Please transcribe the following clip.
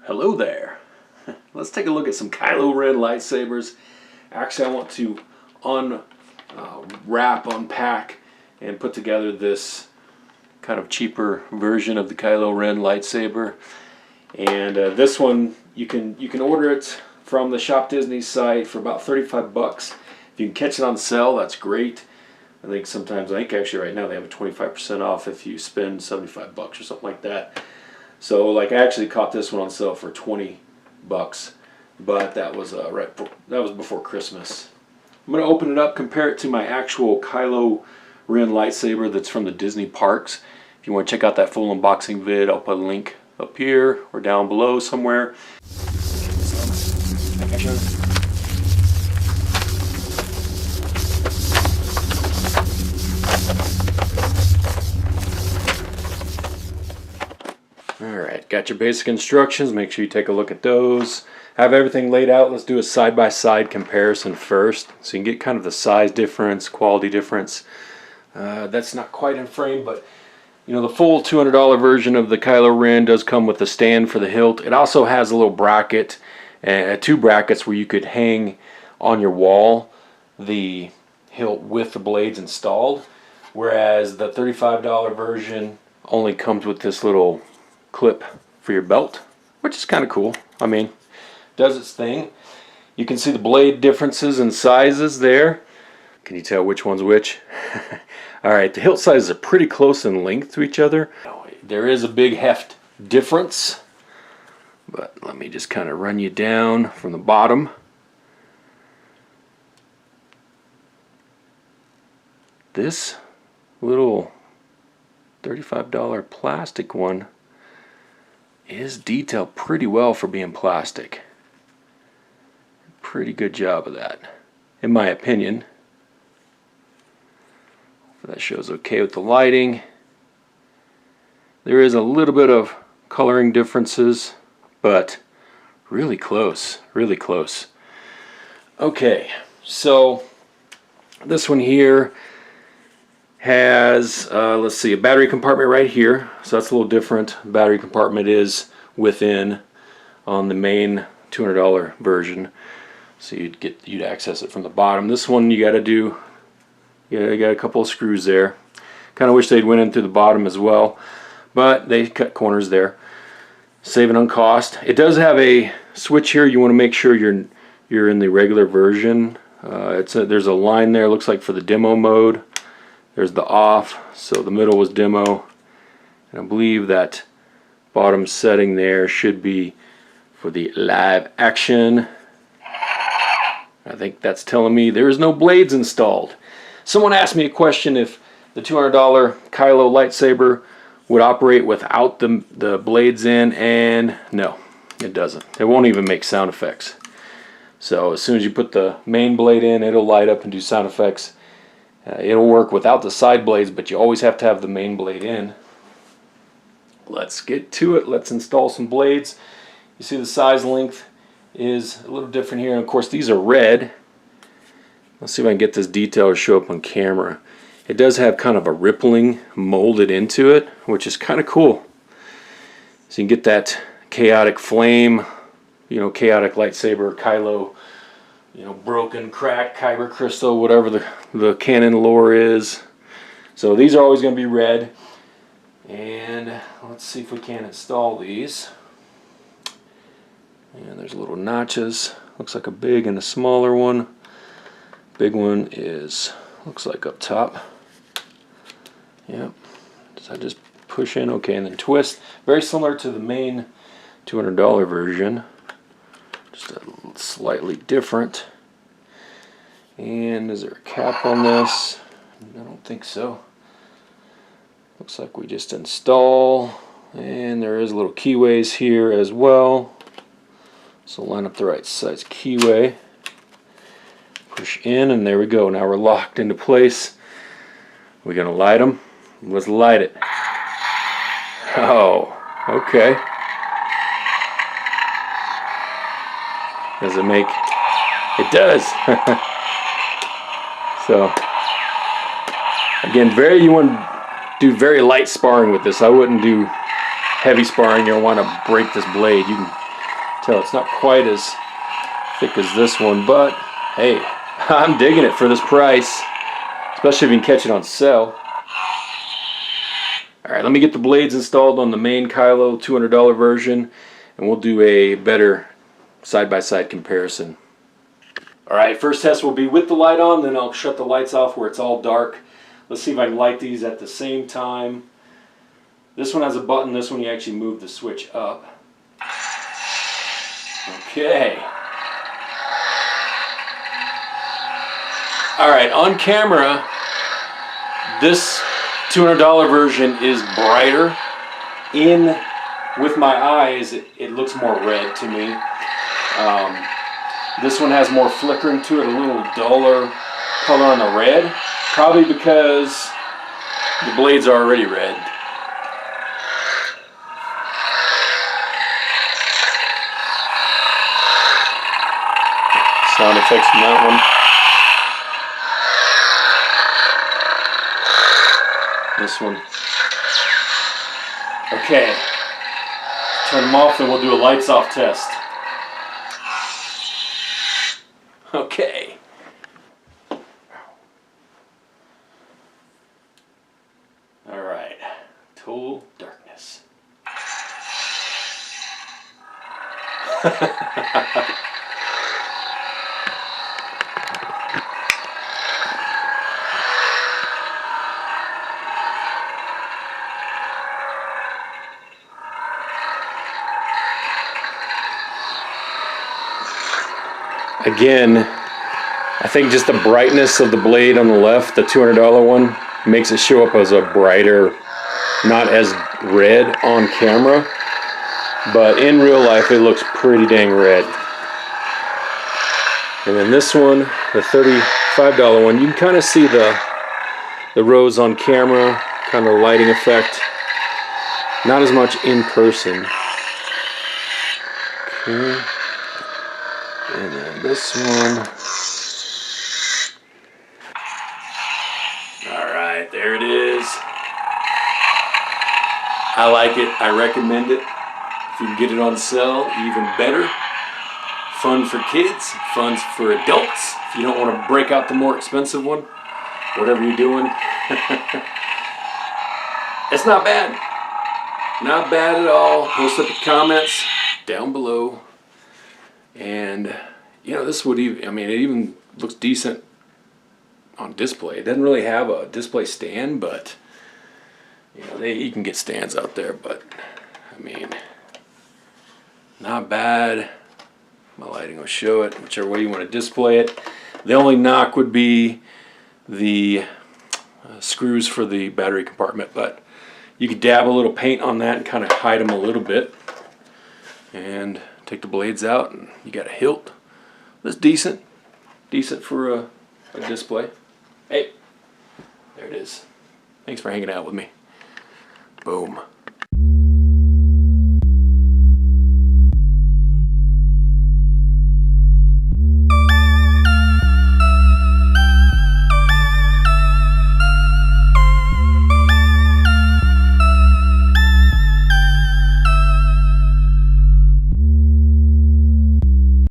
Hello there. Let's take a look at some Kylo Ren lightsabers. Actually, I want to unwrap, unpack, and put together this kind of cheaper version of the Kylo Ren lightsaber. And this one, you can order it from the Shop Disney site for about 35 bucks. If you can catch it on sale, that's great. I think actually right now they have a 25% off if you spend 75 bucks or something like that. So like I actually caught this one on sale for 20 bucks, but that was before Christmas. I'm going to open it up, compare it to my actual Kylo Ren lightsaber that's from the Disney parks. If you want to check out that full unboxing vid, I'll put a link up here or down below somewhere. Alright, got your basic instructions. Make sure you take a look at those. Have everything laid out. Let's do a side-by-side comparison first, so you can get kind of the size difference, quality difference. That's not quite in frame, but you know, the full $200 version of the Kylo Ren does come with a stand for the hilt. It also has a little bracket, two brackets where you could hang on your wall the hilt with the blades installed, whereas the $35 version only comes with this little clip for your belt, which is kind of cool. I mean, does its thing. You can see the blade differences in sizes there. Can you tell which one's which? Alright, the hilt sizes are pretty close in length to each other. There is a big heft difference, but let me just kind of run you down from the bottom. This little $35 plastic one is detailed pretty well for being plastic. Pretty good job of that, in my opinion. That shows okay with the lighting. There is a little bit of coloring differences, but really close, really close. Okay, so this one here has, let's see, a battery compartment right here. So that's a little different. Battery compartment is within on the main $200 version. So you'd access it from the bottom. This one you got to do, you got a couple of screws there. Kind of wish they'd went in through the bottom as well, but they cut corners there, saving on cost. It does have a switch here. You want to make sure you're in the regular version. There's a line there. Looks like for the demo mode. There's the off, so the middle was demo, and I believe that bottom setting there should be for the live action. I think that's telling me there is no blades installed. Someone asked me a question if the $200 Kylo lightsaber would operate without the blades in, and no, it doesn't. It won't even make sound effects. So as soon as you put the main blade in, it'll light up and do sound effects. It'll work without the side blades, but you always have to have the main blade in. Let's get to it. Let's install some blades. You see the size length is a little different here. And of course, these are red. Let's see if I can get this detail to show up on camera. It does have kind of a rippling molded into it, which is kind of cool. So you can get that chaotic flame, you know, chaotic lightsaber, Kylo, you know, broken, cracked, kyber crystal, whatever the canon lore is. So these are always going to be red. And let's see if we can install these. And there's little notches. Looks like a big and a smaller one. Big one looks like up top. Yep. So I just push in, okay, and then twist. Very similar to the main $200 version. Just a slightly different. And is there a cap on this? I don't think so. Looks like we just install, and there is little keyways here as well. So line up the right size keyway. Push in, and there we go. Now we're locked into place. We're gonna light them. Let's light it. Oh, okay. Does it make? It does. So again, you want to do very light sparring with this. I wouldn't do heavy sparring. You'll want to break this blade. You can Tell it's not quite as thick as this one, but hey, I'm digging it for this price, especially if you can catch it on sale. Alright, let me get the blades installed on the main Kylo $200 version, and we'll do a better side-by-side comparison. Alright, first test will be with the light on, then I'll shut the lights off where it's all dark. Let's see if I can light these at the same time. This one has a button, this one you actually move the switch up. Okay. Alright, on camera, this $200 version is brighter. With my eyes, it looks more red to me. This one has more flickering to it, a little duller color on the red. Probably because the blades are already red. Sound effects from that one. This one. Okay. Turn them off, then we'll do a lights off test. Okay. Alright. Total darkness. Again, I think just the brightness of the blade on the left, the $200 one, makes it show up as a brighter, not as red on camera, but in real life it looks pretty dang red. And then this one, the $35 one, you can kind of see the rose on camera, kind of lighting effect. Not as much in person. Okay. And then this one. Alright, there it is. I like it. I recommend it. If you can get it on sale, even better. Fun for kids, fun for adults. If you don't want to break out the more expensive one, whatever you're doing. It's not bad. Not bad at all. Post up your comments down below. And, you know, this would even, I mean, it even looks decent on display. It doesn't really have a display stand, but, you know, you can get stands out there, but, I mean, not bad. My lighting will show it, whichever way you want to display it. The only knock would be the screws for the battery compartment, but you could dab a little paint on that and kind of hide them a little bit. And take the blades out and you got a hilt. That's decent. Decent for a display. Hey, there it is. Thanks for hanging out with me. Boom.